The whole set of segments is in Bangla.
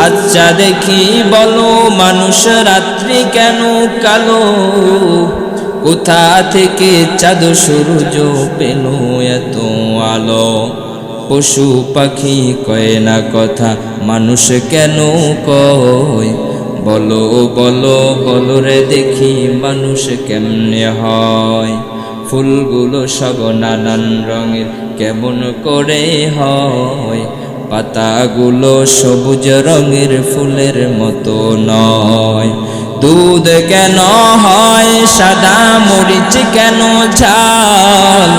আচ্ছা দেখি বলো মানুষ রাত্রি কেন কালো, কোথা থেকে চাঁদ সূর্য পেল এত আলো। পশু পাখি কয় না কথা, মানুষ কেন কয়, বলো বলো বলো রে দেখি মানুষ কেমনে হয়। ফুলগুলো সব নানান রঙের কেমন করে হয়, পাতাগুলো সবুজ রঙের ফুলের মতো নয়। দুধ কেন হয় সাদা, মরিচ কেন ঝাল,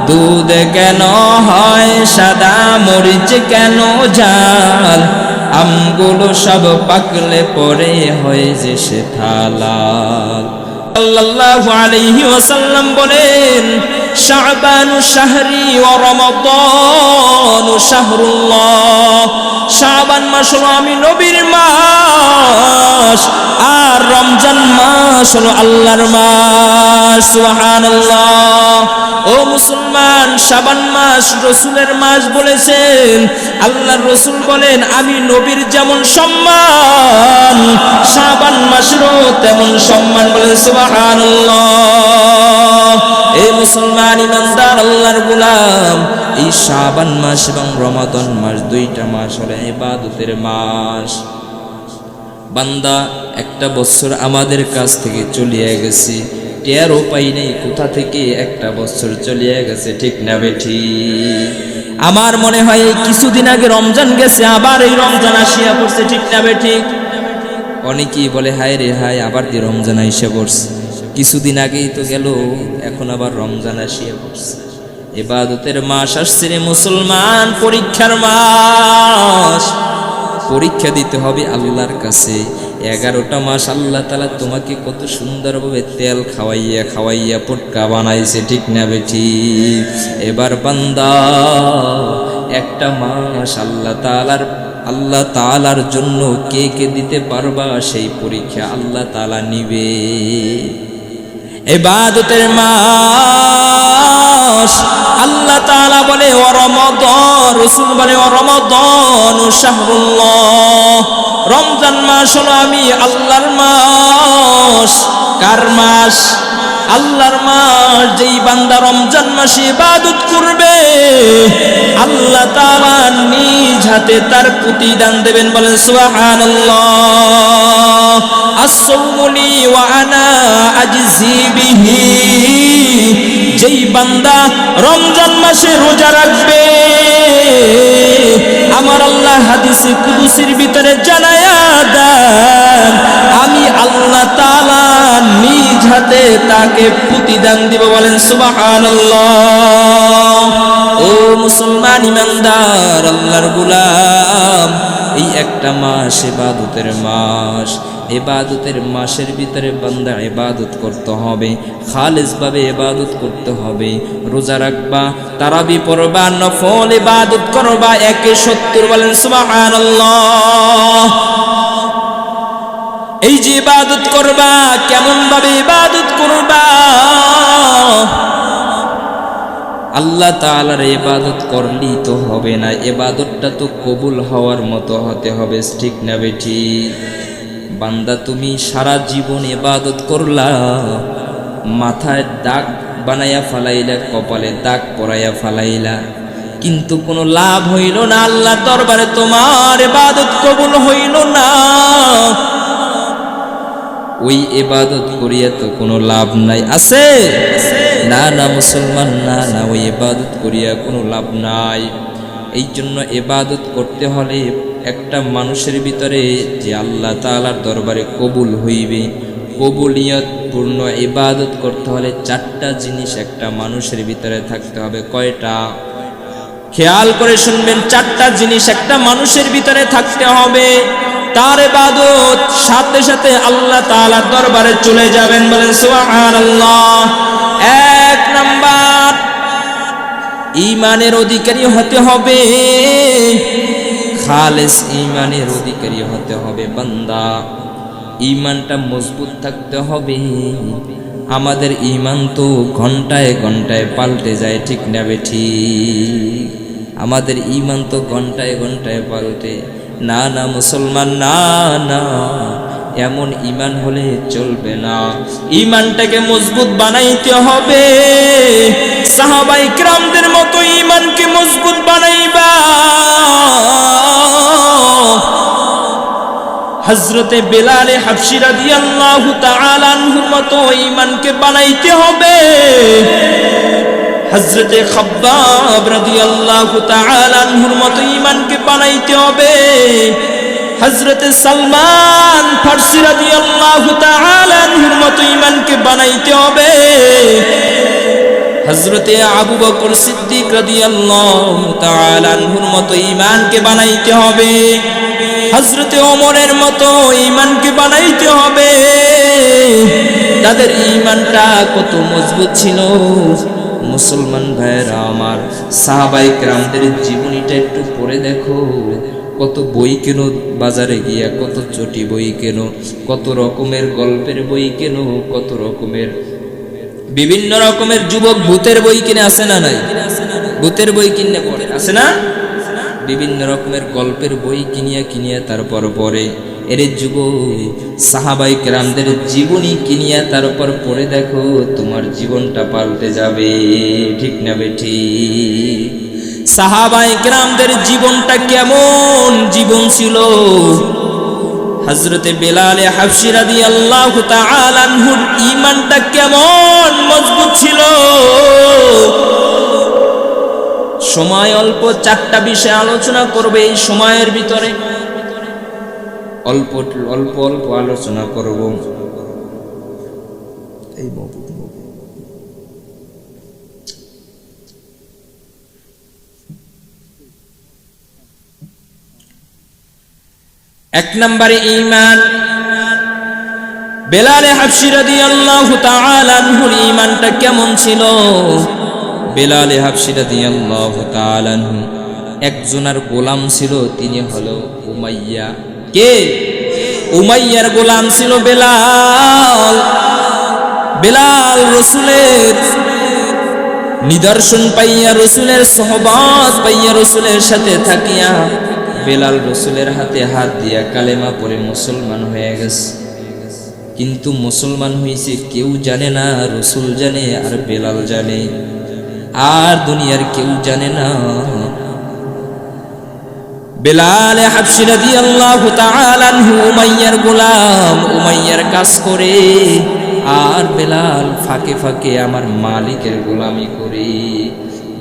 দুধ কেন হয় সাদা, মরিচ কেন ঝাল। আমগুলো সব পাকলে পরে হয় যে সে লাল। সাল্লাল্লাহু আলাইহি ওয়াসাল্লাম বলেন, শাবানু শাহরি ওয়া রমাদানু শাহরুল্লাহ। শাবান মাস হলো আমি নবীর মাস, আর রমজান মাস হলো আল্লাহর মাস। সুবহানাল্লাহ। ও মুসলমান, শাবান মাস রসুলের মাস বলেছেন। আল্লাহর রসুল বলেন, আমি নবীর যেমন সম্মান, শাবান মাসেরও তেমন সম্মান। বলেন সুবহানাল্লাহ। এই মুসলমান ইমানদার আল্লাহর গোলাম, এই শাবান মাস এবং রমাদান মাস দুইটা মাস হলো ইবাদতের মাস। বান্দা একটা বছর আমাদের কাছ থেকে চলিয়ে গেছে, টেরও পাই নেই কোথা থেকে একটা বছর চলিয়ে গেছে, ঠিক না বেঠি? আমার মনে হয় এই কিছুদিন আগে রমজান গেছে, আবার এই রমজান আসিয়া পড়ছে, ঠিক না বেঠি? অনেকেই বলে হায় রে হায়, আবার দিয়ে রমজান আইসা পড়ছে, কিছুদিন আগেই তো গেল, এখন আবার রমজান আসিয়া পড়ছে। ইবাদতের মাস আসছে রে মুসলমান, পরীক্ষার মাস। পরীক্ষা দিতে হবে আল্লাহর কাছে। 11টা মাস আল্লাহ তাআলা তোমাকে কত সুন্দরভাবে তেল খাওয়াইয়া খাওয়াইয়া পটকা বানাইছে, ঠিক না বেটি? এবার বান্দা একটা মাস আল্লাহ তাআলার জন্য কে কে দিতে পারবা, সেই পরীক্ষা আল্লাহ তাআলা নিবে। ইবাদতের মাস আল্লাহ তাআলা বলে ওয়া রমাদান, রাসূল বলে ওয়া রমাদানু শাহরুল্লাহ। রমজান মাস হলো আমি আল্লাহর মাস। কার মাস? আল্লাহর মাস। যেই বান্দা রমজান মাসে ইবাদত করবে, আল্লাহ তাআলা নিজ হাতে তার প্রতিদান দেবেন। বলেন সুবহানাল্লাহ। আসসাউমুনি ওয়া আনা আজজি বিহি। যেই বান্দা রমজান মাসে রোজা রাখবে, আমার আল্লাহ হাদিসে কুদসির ভিতরে জানায়া দেন, আমি আল্লাহ তাআলা নিজ হাতে তাকে প্রতিদান দিব। বলেন সুবহানাল্লাহ। ও মুসলমান ইমানদার আল্লাহর গোলাম, এই একটা মাস ইবাদতের মাস। ইবাদতের মাসের ভিতরে বান্দা ইবাদত করতে হবে, খালিস ভাবে ইবাদত করতে হবে। রোজা রাখবা, তারাবি পড়বা, নফল ইবাদত করবা, 170। বলেন সুবহানাল্লাহ। এই যে ইবাদত করবা, কেমন ভাবে ইবাদত করবা? আল্লাহ তাআলার ইবাদত করলেই তো হবে না, ইবাদতটা তো কবুল হওয়ার মতো হতে হবে, ঠিক না বেটি? বান্দা তুমি সারা জীবন ইবাদত করলা, মাথায় দাগ বানাইয়া ফালাইলা, কপালে দাগ পরাইয়া ফালাইলা, কিন্তু কোনো লাভ হইল না, আল্লাহর দরবারে তোমার ইবাদত কবুল হইল না। ওই ইবাদত করিয়া তো কোনো লাভ নাই, আছে? না না মুসলমান, না না, ওই ইবাদত করিয়া কোনো লাভ নাই। এই জন্য ইবাদত করতে হলে একটা মানুষের ভিতরে যে আল্লাহ তাআলার দরবারে কবুল হইবে, কবুলিয়ত পূর্ণ ইবাদত করতে হলে 4টা জিনিস একটা মানুষের ভিতরে থাকতে হবে। কয়টা? খেয়াল করে শুনবেন, 4টা জিনিস একটা মানুষের ভিতরে থাকতে হবে, তার ইবাদত সাথে সাথে আল্লাহ তাআলার দরবারে চলে যাবেন। বলেন সুবহানাল্লাহ। 1 নাম্বার, ঈমানের অধিকারী হতে হবে, খালেস ঈমানের অধিকারী হতে হবে। বান্দা ঈমানটা মজবুত থাকতে হবে। আমাদের ঈমান তো ঘন্টায় ঘন্টায় পাল্টে যায়, ঠিক না বেঠি? আমাদের ঈমান তো ঘন্টায় ঘন্টায় পাল্টে। না না মুসলমান, না না, এমন ঈমান হলে চলবে না। ঈমানটাকে মজবুত বানাইতে হবে। সাহাবায়ে কিরামদের মতো ঈমানকে মজবুত বানাইবা। হযরতে বেলাল হাবশী রাদিয়াল্লাহু তাআলা আনহুর মতো ঈমানকে বানাইতে হবে। হযরতে খাব্বাব রাদিয়াল্লাহু তাআলা আনহুর মতো ঈমানকে বানাইতে হবে। হযরতে সালমান ফারসি রাদিয়াল্লাহু তাআলা আনহুর মতো ঈমানকে বানাইতে হবে। হযরতে আবু বকর সিদ্দিক রাদিয়াল্লাহু তাআলা আনহুর মতো ঈমানকে বানাইতে হবে। হযরতে ওমরের মতো ঈমানকে বানাইতে হবে। তাদের ঈমানটা কত মজবুত ছিল মুসলমান ভাইয়েরা আমার। সাহাবায়ে কেরামদের জীবনীটা একটু পড়ে দেখো। কত বই কেন বাজারে গিয়া, কত চটি বই কেন, কত রকমের গল্পের বই কেন, কত রকমের বিভিন্ন রকমের যুবক ভূতের বই কিনে, আছে না নাই? ভূতের বই কিনে পড়ে, আছে না? বিভিন্ন রকমের গল্পের বই কিনিয়া কিনিয়া তারপর পরে এর যুবক সাহাবায়ে কেরামদের জীবনী কিনিয়া তারপর পড়ে দেখো, তোমার জীবনটা পাল্টে যাবে। ঠিক না বেঠিক? সাহাবায়ে কেরামদের জীবনটা কেমন জীবন ছিল? হযরতে বেলাল হাবশী রাদিয়াল্লাহু তাআলা আনহুর ঈমানটা কেমন মজবুত ছিল। সময় অল্প, 4টা বিষয় আলোচনা করবে এই সময়ের ভিতরে। অল্প অল্প অল্প আলোচনা করব। এই এক নম্বরে ঈমান। বেলাল হাবশী রাদিয়াল্লাহু তাআলা আনহুর ঈমানটা কেমন ছিল? বেলাল হাবশী রাদিয়াল্লাহু তাআলা আনহু একজনের গোলাম ছিল, তিনি হলো উমাইয়া। কে? উমাইয়ার গোলাম ছিল বেলাল। বেলাল রাসূলের নিদর্শন পাইয়া, রাসূলের সুহবত পাইয়া, রাসূলের সাথে থাকিয়া বেলাল রাসূলের হাতে হাত দিয়া কালেমা পড়ে মুসলমান হয়ে গেছে। কিন্তু মুসলমান হয়েছে কেউ জানে না, রাসূল জানে আর বেলাল জানে, আর দুনিয়ার কেউ জানে না। বেলাল হাবশী রাদিয়াল্লাহু তাআলা আনহু উমাইয়ার গোলাম, উমাইয়ার কাজ করে, আর বেলাল ফাঁকে ফাঁকে আমার মালিকের গোলামি করে।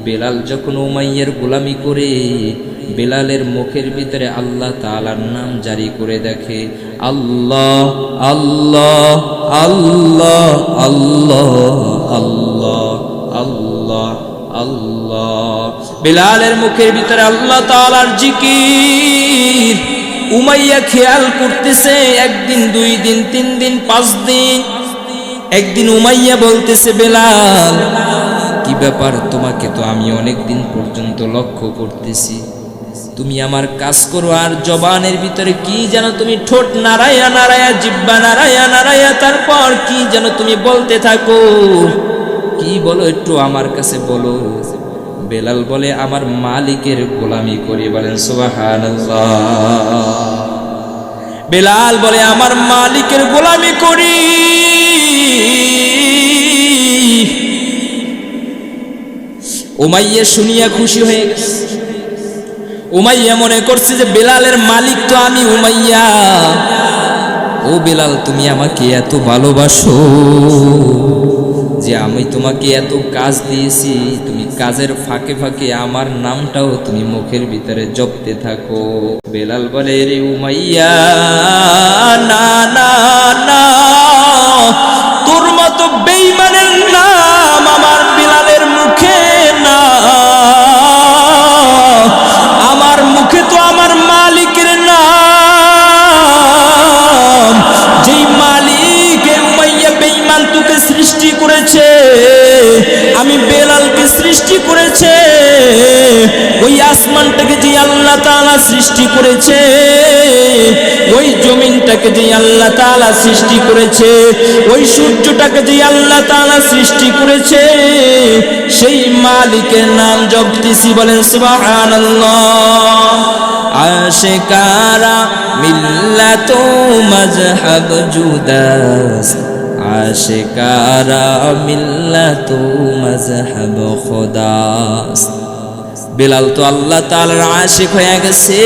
বেলাল যখন উমাইয়ার গোলামি করে, বেলালের মুখের ভিতরে আল্লাহ তাআলার নাম জারি করে দেখে, আল্লাহ আল্লাহ আল্লাহ আল্লাহ আল্লাহ আল্লাহ আল্লাহ। বেলালের মুখের ভিতরে আল্লাহ তাআলার জিকির। উমাইয়া খেয়াল করতেছে, একদিন, 2 দিন, 3 দিন, 5 দিন। একদিন উমাইয়া বলতেছে, বেলাল কি ব্যাপার, তোমাকে তো আমি অনেক দিন পর্যন্ত লক্ষ্য করতেছি, তুমি আমার কাজ করো আর জবানের ভিতরে কি যেন তুমি ঠোঁট নাড়ায়া নাড়ায়া, জিহ্বা নাড়ায়া নাড়ায়া তারপর কি যেন তুমি বলতে থাকো। কি বলো একটু আমার কাছে বলো। বেলাল বলে, আমার মালিকের গোলামি করি। বলেন সুবহানাল্লাহ। বেলাল বলে, আমার মালিকের গোলামি করি। উমাইয়া শুনিয়া খুশি হয়ে গেছে। উমাইয়া মনে করছে যে বেলালের মালিক তো আমি উমাইয়া। ও বেলাল, তুমি আমাকে এত ভালোবাসো যে আমি তোমাকে এত কাজ দিয়েছি, তুমি কাজের ফাঁকে ফাঁকে আমার নামটাও তুমি মুখের ভিতরে জপতে থাকো। বেলাল বলে, রে উমাইয়া, না না না, তোর মতো বেঈমানের নাম আমার বেলালের মুখে না। আমার মুখে তো আমার মালিকের নাম। যেই মালিক উমাইয়া বেঈমান তোকে সৃষ্টি করেছে, আমি বেলালকে সৃষ্টি করেছে। ওই আসমানটাকে যে আল্লাহ তাআলা সৃষ্টি করেছে, ওই জমিনটাকে যে আল্লাহ তাআলা সৃষ্টি করেছে, ওই সূর্যটাকে যে আল্লাহ তাআলা সৃষ্টি করেছে, সেই মালিকের নাম জপতেছি। বলেন সুবহানাল্লাহ। আশিকারা মিল্লাত মজহব জুদাস আশিকারা মিল্লাত মজহব খুদাস বেলাল তো আল্লাহ তাআলার আশিক হয়ে গেছে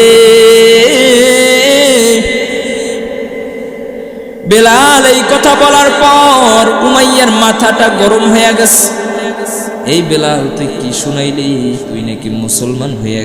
বেলাল এই কথা বলার পর উমাইয়ার মাথাটা গরম হয়ে গেছে এই বেলাল তুই কি শুনাইলি তুই নাকি মুসলমান হয়ে